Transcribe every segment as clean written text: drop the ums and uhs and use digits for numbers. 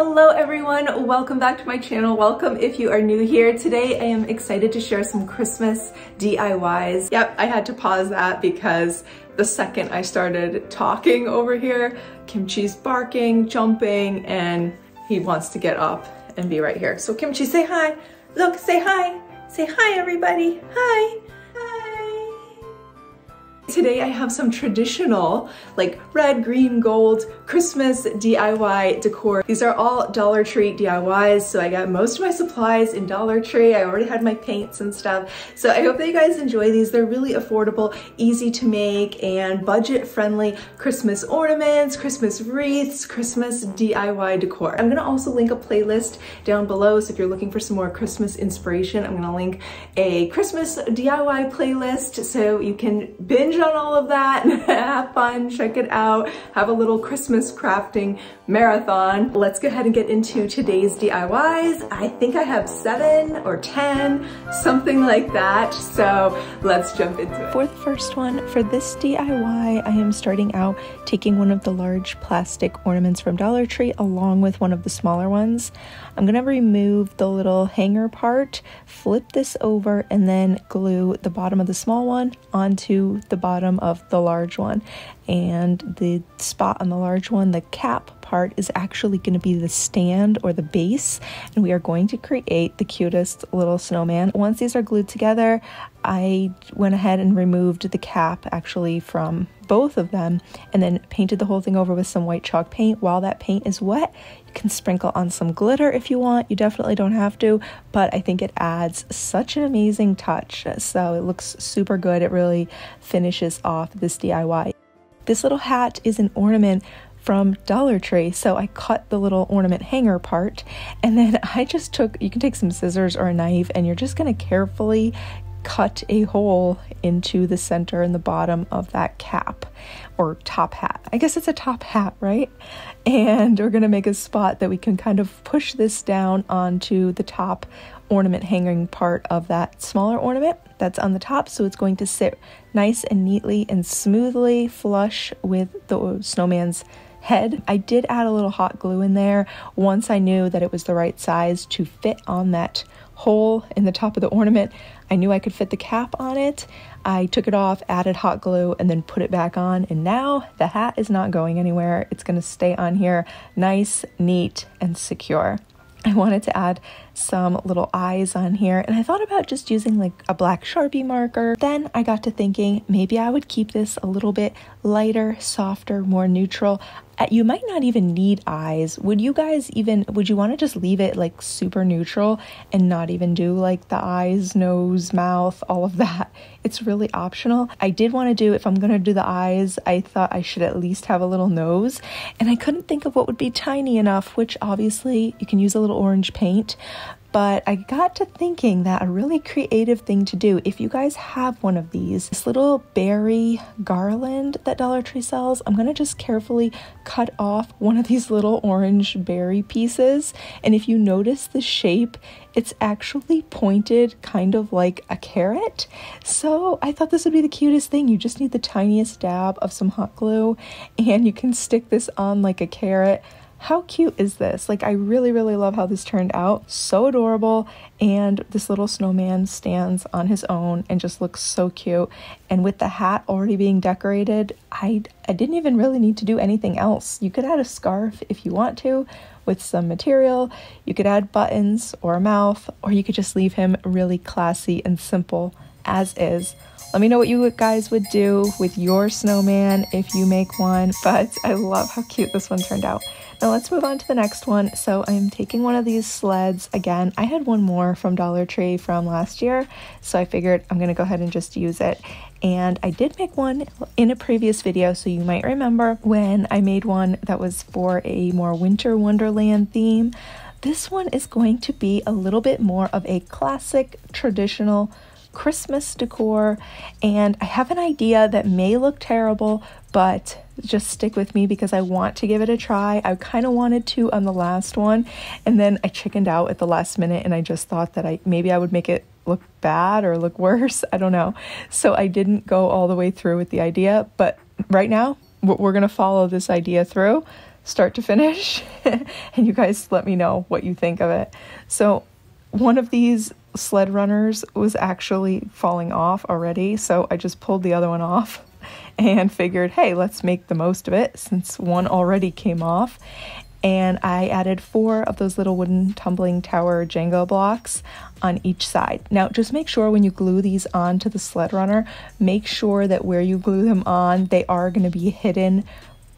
Hello everyone, welcome back to my channel. Welcome if you are new here. Today I am excited to share some Christmas DIYs. Yep, I had to pause that because the second I started talking over here, Kimchi's barking, jumping, and he wants to get up and be right here. So Kimchi, say hi. Look, say hi. Say hi everybody. Hi. Today I have some traditional, like red, green, gold, Christmas DIY decor. These are all Dollar Tree DIYs, so I got most of my supplies in Dollar Tree. I already had my paints and stuff. So I hope that you guys enjoy these. They're really affordable, easy to make, and budget-friendly Christmas ornaments, Christmas wreaths, Christmas DIY decor. I'm gonna also link a playlist down below, so if you're looking for some more Christmas inspiration, I'm gonna link a Christmas DIY playlist so you can binge on all of that and have fun, check it out, have a little Christmas crafting marathon. Let's go ahead and get into today's DIYs. I think I have 7 or 10, something like that. So let's jump into it. For the first one, for this DIY, I am starting out taking one of the large plastic ornaments from Dollar Tree along with one of the smaller ones. I'm gonna remove the little hanger part, flip this over, and then glue the bottom of the small one onto the bottom of the large one. And the spot on the large one, the cap part, is actually going to be the stand or the base, and we are going to create the cutest little snowman. Once these are glued together, I went ahead and removed the cap actually from both of them and then painted the whole thing over with some white chalk paint. While that paint is wet, you can sprinkle on some glitter if you want. You definitely don't have to, but I think it adds such an amazing touch. So it looks super good. It really finishes off this DIY. This little hat is an ornament from Dollar Tree, so I cut the little ornament hanger part, and then I just took, you can take some scissors or a knife, and you're just going to carefully cut a hole into the center and the bottom of that cap or top hat. I guess it's a top hat, right? And we're going to make a spot that we can kind of push this down onto the top ornament hanging part of that smaller ornament that's on the top, so it's going to sit nice and neatly and smoothly flush with the snowman's head. I did add a little hot glue in there once I knew that it was the right size to fit on that hole in the top of the ornament. I knew I could fit the cap on it. I took it off, added hot glue, and then put it back on, and now the hat is not going anywhere. It's going to stay on here nice, neat, and secure. I wanted to add some little eyes on here, and I thought about just using like a black Sharpie marker. Then I got to thinking maybe I would keep this a little bit lighter, softer, more neutral. You might not even need eyes. Would you guys even, would you want to just leave it like super neutral and not even do like the eyes, nose, mouth, all of that? It's really optional. I did want to do, if I'm going to do the eyes, I thought I should at least have a little nose, and I couldn't think of what would be tiny enough, which obviously you can use a little orange paint. But I got to thinking that a really creative thing to do, if you guys have one of these, this little berry garland that Dollar Tree sells, I'm going to just carefully cut off one of these little orange berry pieces. And if you notice the shape, it's actually pointed kind of like a carrot. So I thought this would be the cutest thing. You just need the tiniest dab of some hot glue and you can stick this on like a carrot. How cute is this? Like, I really, really love how this turned out. So adorable. And this little snowman stands on his own and just looks so cute. And with the hat already being decorated, I didn't even really need to do anything else. You could add a scarf if you want to with some material. You could add buttons or a mouth, or you could just leave him really classy and simple as is. Let me know what you guys would do with your snowman if you make one, but I love how cute this one turned out. Now let's move on to the next one. So I'm taking one of these sleds. Again, I had one more from Dollar Tree from last year, so I figured I'm gonna go ahead and just use it. And I did make one in a previous video, so you might remember when I made one that was for a more winter wonderland theme. This one is going to be a little bit more of a classic, traditional Christmas decor, and I have an idea that may look terrible, but just stick with me because I want to give it a try. I kind of wanted to on the last one, and then I chickened out at the last minute, and I just thought that maybe I would make it look bad or look worse. I don't know. So I didn't go all the way through with the idea, but right now we're going to follow this idea through. start to finish, and you guys let me know what you think of it. So one of these sled runners was actually falling off already, so I just pulled the other one off and figured, hey, let's make the most of it since one already came off. And I added 4 of those little wooden tumbling tower Jenga blocks on each side. Now, just make sure when you glue these onto the sled runner, make sure that where you glue them on, they are going to be hidden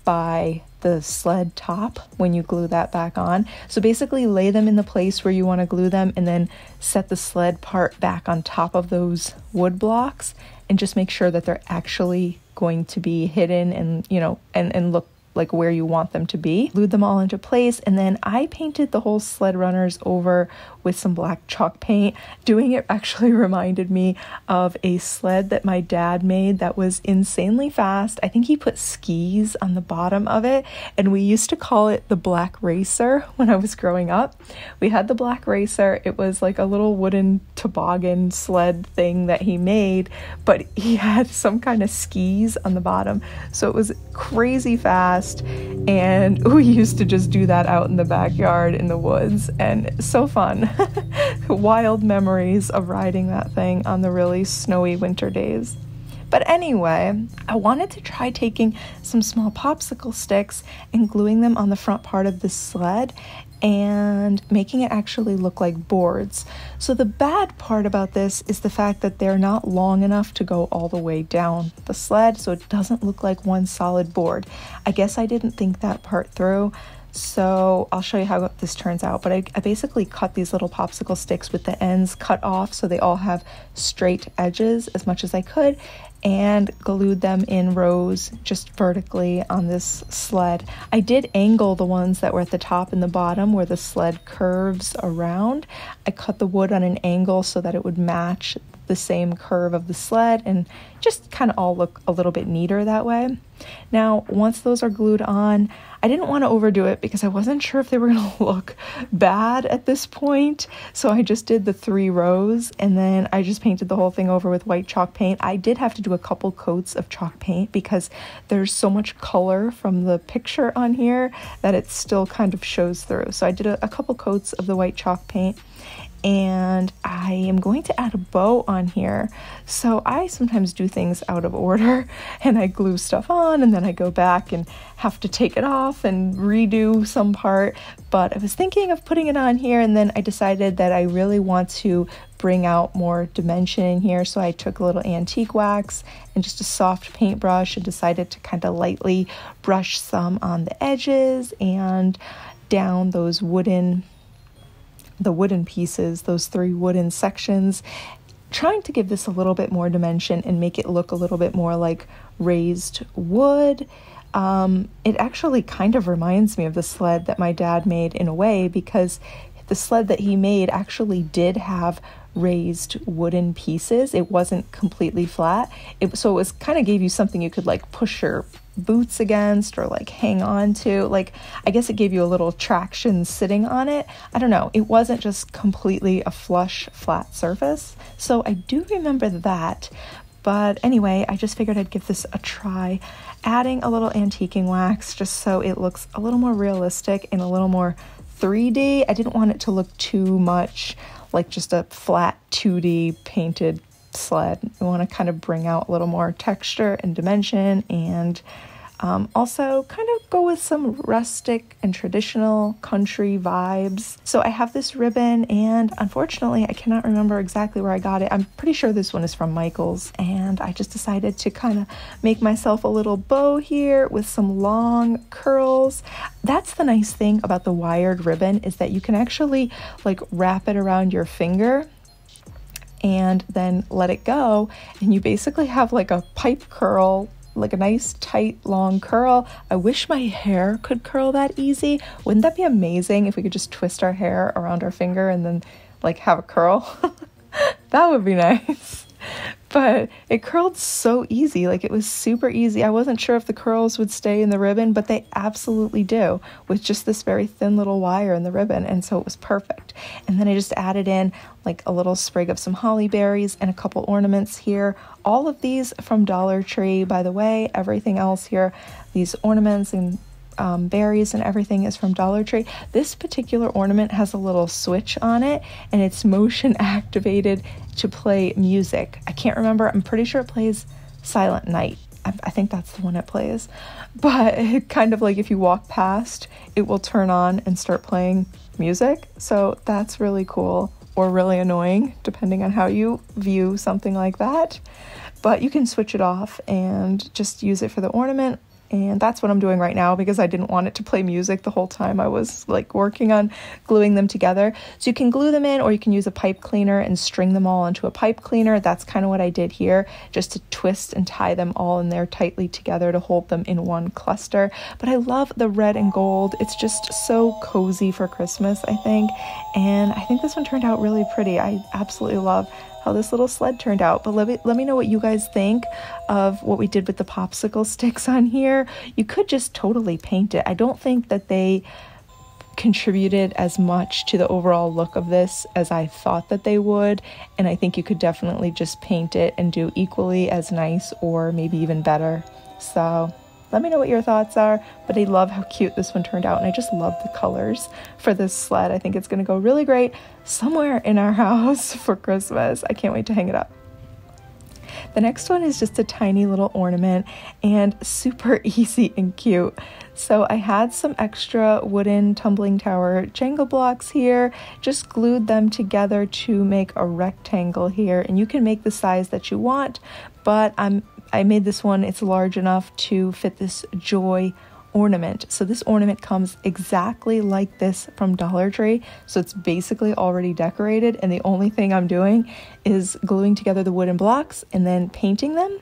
by the sled top when you glue that back on. So basically lay them in the place where you want to glue them and then set the sled part back on top of those wood blocks, and just make sure that they're actually going to be hidden and, you know, and look like where you want them to be. Glued them all into place, and then I painted the whole sled runners over with some black chalk paint. Doing it actually reminded me of a sled that my dad made that was insanely fast. I think he put skis on the bottom of it, and we used to call it the Black Racer when I was growing up. We had the Black Racer. It was like a little wooden toboggan sled thing that he made, but he had some kind of skis on the bottom. So it was crazy fast, and we used to just do that out in the backyard in the woods, and so fun. Wild memories of riding that thing on the really snowy winter days. But anyway, I wanted to try taking some small popsicle sticks and gluing them on the front part of the sled and making it actually look like boards. So the bad part about this is the fact that they're not long enough to go all the way down the sled, so it doesn't look like one solid board. I guess I didn't think that part through, so I'll show you how this turns out. But I basically cut these little popsicle sticks with the ends cut off so they all have straight edges as much as I could, and glued them in rows just vertically on this sled. I did angle the ones that were at the top and the bottom where the sled curves around. I cut the wood on an angle so that it would match the same curve of the sled and just kind of all look a little bit neater that way. Now, once those are glued on, I didn't want to overdo it because I wasn't sure if they were going to look bad at this point. So I just did the 3 rows, and then I just painted the whole thing over with white chalk paint. I did have to do a couple coats of chalk paint because there's so much color from the picture on here that it still kind of shows through. So I did a couple coats of the white chalk paint. And I am going to add a bow on here. So I sometimes do things out of order, and I glue stuff on and then I go back and have to take it off and redo some part. But I was thinking of putting it on here, and then I decided that I really want to bring out more dimension in here. So I took a little antique wax and just a soft paintbrush and decided to kind of lightly brush some on the edges and down those wooden pieces, those 3 wooden sections, trying to give this a little bit more dimension and make it look a little bit more like raised wood. It actually kind of reminds me of the sled that my dad made in a way, because the sled that he made actually did have raised wooden pieces. It wasn't completely flat. So it was kind of gave you something you could like push your boots against or like hang on to. Like, I guess it gave you a little traction sitting on it. I don't know. It wasn't just completely a flush, flat surface. So I do remember that. But anyway, I just figured I'd give this a try, adding a little antiquing wax just so it looks a little more realistic and a little more 3D. I didn't want it to look too much like just a flat 2D painted sled. I want to kind of bring out a little more texture and dimension, and also kind of go with some rustic and traditional country vibes. So I have this ribbon, and unfortunately I cannot remember exactly where I got it. I'm pretty sure this one is from Michael's, and I just decided to kind of make myself a little bow here with some long curls. That's the nice thing about the wired ribbon, is that you can actually like wrap it around your finger and then let it go, and you basically have like a pipe curl, like a nice tight long curl. I wish my hair could curl that easy. Wouldn't that be amazing if we could just twist our hair around our finger and then like have a curl? That would be nice. But it curled so easy, like it was super easy. I wasn't sure if the curls would stay in the ribbon, but they absolutely do, with just this very thin little wire in the ribbon, and so it was perfect. And then I just added in like a little sprig of some holly berries and a couple ornaments here. All of these from Dollar Tree, by the way. Everything else here, these ornaments and berries and everything is from Dollar Tree. This particular ornament has a little switch on it, and it's motion activated to play music. I can't remember. I'm pretty sure it plays Silent Night. I think that's the one it plays. But it kind of like if you walk past, it will turn on and start playing music. So that's really cool, or really annoying, depending on how you view something like that. But you can switch it off and just use it for the ornament. And that's what I'm doing right now because I didn't want it to play music the whole time I was like working on gluing them together. So you can glue them in, or you can use a pipe cleaner and string them all into a pipe cleaner. That's kind of what I did here, just to twist and tie them all in there tightly together to hold them in one cluster. But I love the red and gold. It's just so cozy for Christmas, I think. And I think this one turned out really pretty. I absolutely love how this little sled turned out. But let me know what you guys think of what we did with the popsicle sticks on here. You could just totally paint it. I don't think that they contributed as much to the overall look of this as I thought that they would, and I think you could definitely just paint it and do equally as nice or maybe even better. So let me know what your thoughts are, but I love how cute this one turned out, and I just love the colors for this sled. I think it's going to go really great somewhere in our house for Christmas. I can't wait to hang it up. The next one is just a tiny little ornament and super easy and cute. So I had some extra wooden tumbling tower Jenga blocks here, just glued them together to make a rectangle here, and you can make the size that you want, but I made this one, it's large enough to fit this joy ornament. So this ornament comes exactly like this from Dollar Tree. So it's basically already decorated, and the only thing I'm doing is gluing together the wooden blocks and then painting them.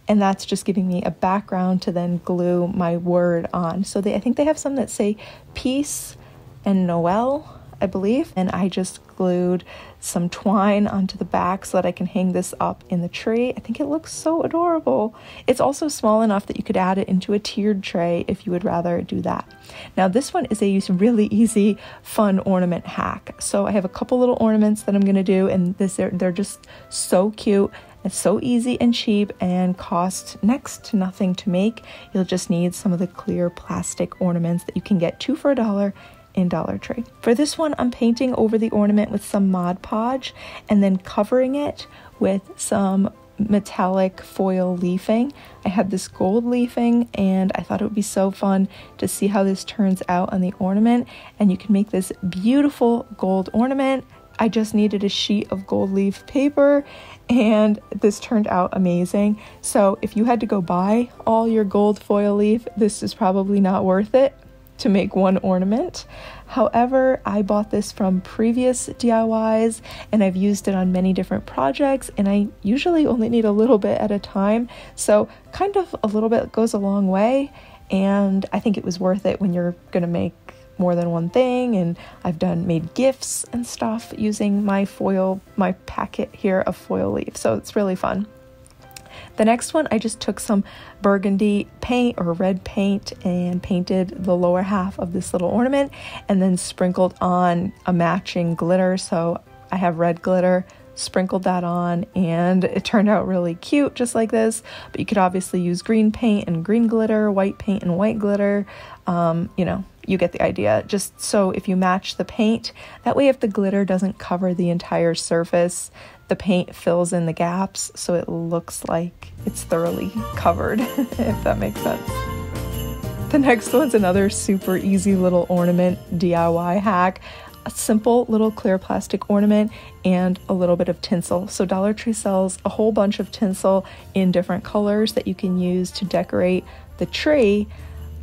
And that's just giving me a background to then glue my word on. So I think they have some that say peace and Noel, I believe, and I just glued some twine onto the back so that I can hang this up in the tree. I think it looks so adorable. It's also small enough that you could add it into a tiered tray if you would rather do that. Now this one is a really easy, fun ornament hack. So I have a couple little ornaments that I'm going to do, and they're just so cute. It's so easy and cheap and cost next to nothing to make. You'll just need some of the clear plastic ornaments that you can get 2 for $1 in Dollar Tree. For this one, I'm painting over the ornament with some Mod Podge and then covering it with some metallic foil leafing. I had this gold leafing, and I thought it would be so fun to see how this turns out on the ornament, and you can make this beautiful gold ornament. I just needed a sheet of gold leaf paper, and this turned out amazing. So if you had to go buy all your gold foil leaf, this is probably not worth it to make one ornament. However, I bought this from previous DIYs, and I've used it on many different projects, and I usually only need a little bit at a time. So kind of a little bit goes a long way, and I think it was worth it when you're gonna make more than one thing. And I've made gifts and stuff using my packet here of foil leaf. So it's really fun. The next one, I just took some burgundy paint or red paint and painted the lower half of this little ornament, and then sprinkled on a matching glitter. So I have red glitter, sprinkled that on, and it turned out really cute just like this. But you could obviously use green paint and green glitter, white paint and white glitter. You know, you get the idea. Just so if you match the paint, that way if the glitter doesn't cover the entire surface, the paint fills in the gaps so it looks like it's thoroughly covered, if that makes sense. The next one's another super easy little ornament DIY hack. A simple little clear plastic ornament and a little bit of tinsel. So Dollar Tree sells a whole bunch of tinsel in different colors that you can use to decorate the tree.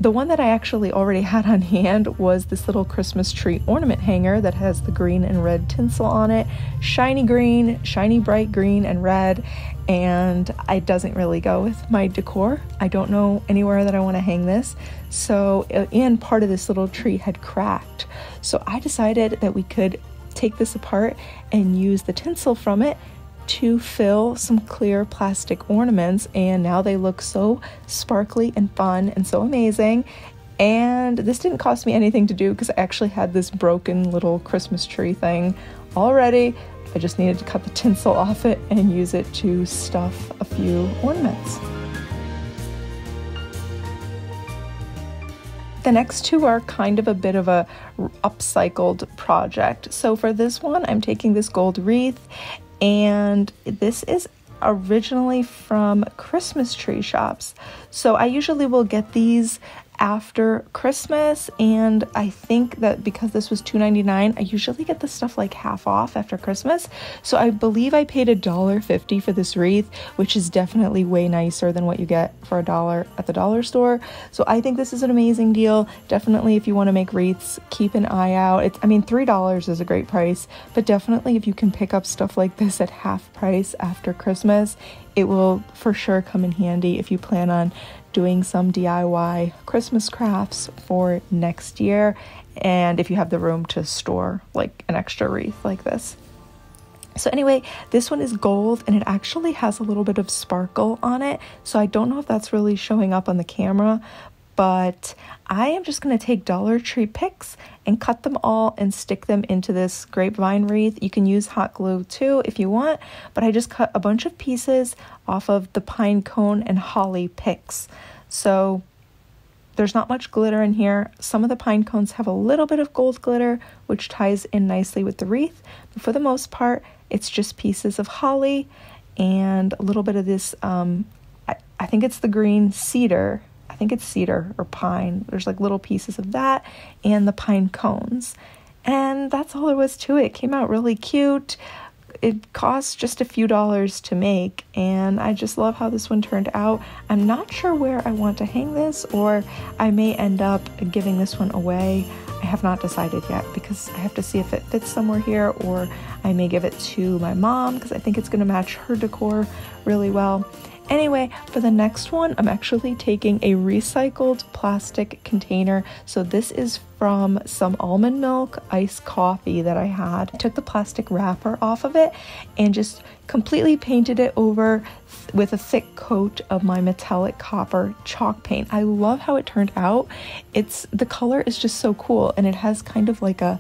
The one that I actually already had on hand was this little Christmas tree ornament hanger that has the green and red tinsel on it. Shiny green, shiny bright green and red, and it doesn't really go with my decor. I don't know anywhere that I want to hang this. So, and part of this little tree had cracked. So I decided that we could take this apart and use the tinsel from it to fill some clear plastic ornaments, and now they look so sparkly and fun and so amazing. And this didn't cost me anything to do because I actually had this broken little Christmas tree thing already. I just needed to cut the tinsel off it and use it to stuff a few ornaments. The next two are kind of a bit of a upcycled project. So for this one, I'm taking this gold wreath, and this is originally from Christmas tree shops. So I usually will get these after Christmas, and I think that because this was $2.99, I usually get the stuff like half off after Christmas. So I believe I paid $1.50 for this wreath, which is definitely way nicer than what you get for $1 at the dollar store. So I think this is an amazing deal. Definitely, if you want to make wreaths, keep an eye out. I mean, $3 is a great price, but definitely if you can pick up stuff like this at half price after Christmas, it will for sure come in handy if you plan on doing some DIY Christmas crafts for next year, and if you have the room to store like an extra wreath like this. So anyway, this one is gold, and it actually has a little bit of sparkle on it, so I don't know if that's really showing up on the camera, but I am just going to take Dollar Tree picks and cut them all and stick them into this grapevine wreath. You can use hot glue too if you want, but I just cut a bunch of pieces off of the pine cone and holly picks. So there's not much glitter in here. Some of the pine cones have a little bit of gold glitter, which ties in nicely with the wreath, but for the most part, it's just pieces of holly and a little bit of this, I think it's the green cedar. I think it's cedar or pine. There's like little pieces of that and the pine cones. And that's all there was to it. It came out really cute. It costs just a few dollars to make, and I just love how this one turned out. I'm not sure where I want to hang this, or I may end up giving this one away. I have not decided yet because I have to see if it fits somewhere here, or I may give it to my mom because I think it's going to match her decor really well. Anyway, for the next one, I'm actually taking a recycled plastic container. So this is from some almond milk iced coffee that I had. I took the plastic wrapper off of it and just completely painted it over with a thick coat of my metallic copper chalk paint. I love how it turned out. The color is just so cool, and it has kind of like a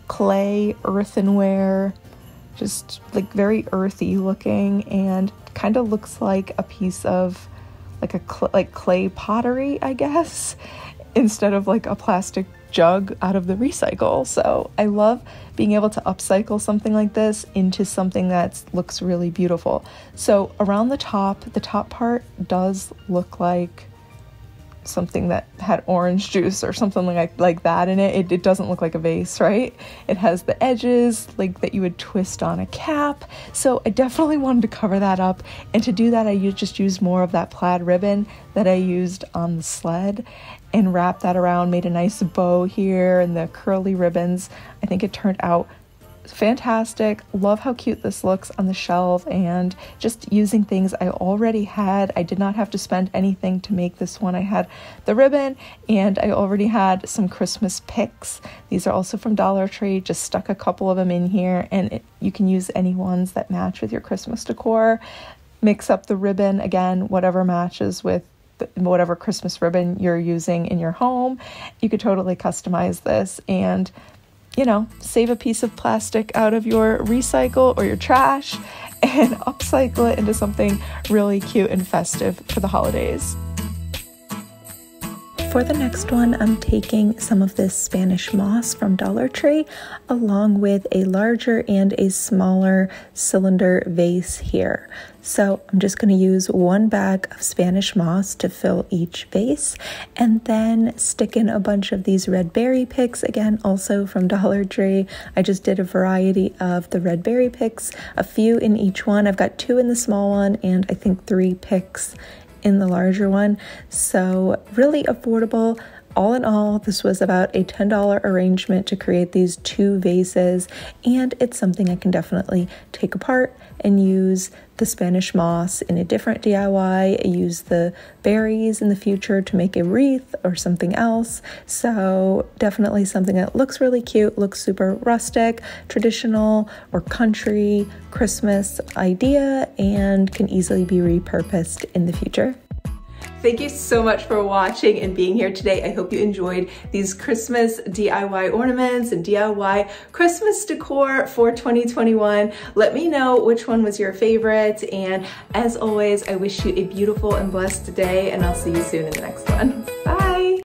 clay earthenware, just like very earthy looking, and kind of looks like a piece of like clay pottery, I guess, instead of like a plastic jug out of the recycle. So I love being able to upcycle something like this into something that looks really beautiful. So around the top part does look like something that had orange juice or something like that in it. It doesn't look like a vase, right? It has the edges like that you would twist on a cap. So I definitely wanted to cover that up, and to do that I just used more of that plaid ribbon that I used on the sled and wrapped that around, made a nice bow here and the curly ribbons. I think it turned out fantastic. Love how cute this looks on the shelf, and just using things I already had. I did not have to spend anything to make this one. I had the ribbon and I already had some Christmas picks. These are also from Dollar Tree. Just stuck a couple of them in here, and you can use any ones that match with your Christmas decor. Mix up the ribbon, again, whatever matches with whatever Christmas ribbon you're using in your home. You could totally customize this and, you know, save a piece of plastic out of your recycle or your trash and upcycle it into something really cute and festive for the holidays. For the next one, I'm taking some of this Spanish moss from Dollar Tree along with a larger and a smaller cylinder vase here. So I'm just going to use one bag of Spanish moss to fill each vase, and then stick in a bunch of these red berry picks, again also from Dollar Tree. I just did a variety of the red berry picks, a few in each one. I've got 2 in the small one and I think 3 picks in the larger one. So really affordable. All in all, this was about a $10 arrangement to create these 2 vases, and it's something I can definitely take apart and use the Spanish moss in a different DIY, use the berries in the future to make a wreath or something else. So definitely something that looks really cute, looks super rustic, traditional, or country Christmas idea, and can easily be repurposed in the future. Thank you so much for watching and being here today. I hope you enjoyed these Christmas DIY ornaments and DIY Christmas decor for 2021. Let me know which one was your favorite, and as always, I wish you a beautiful and blessed day, and I'll see you soon in the next one. Bye!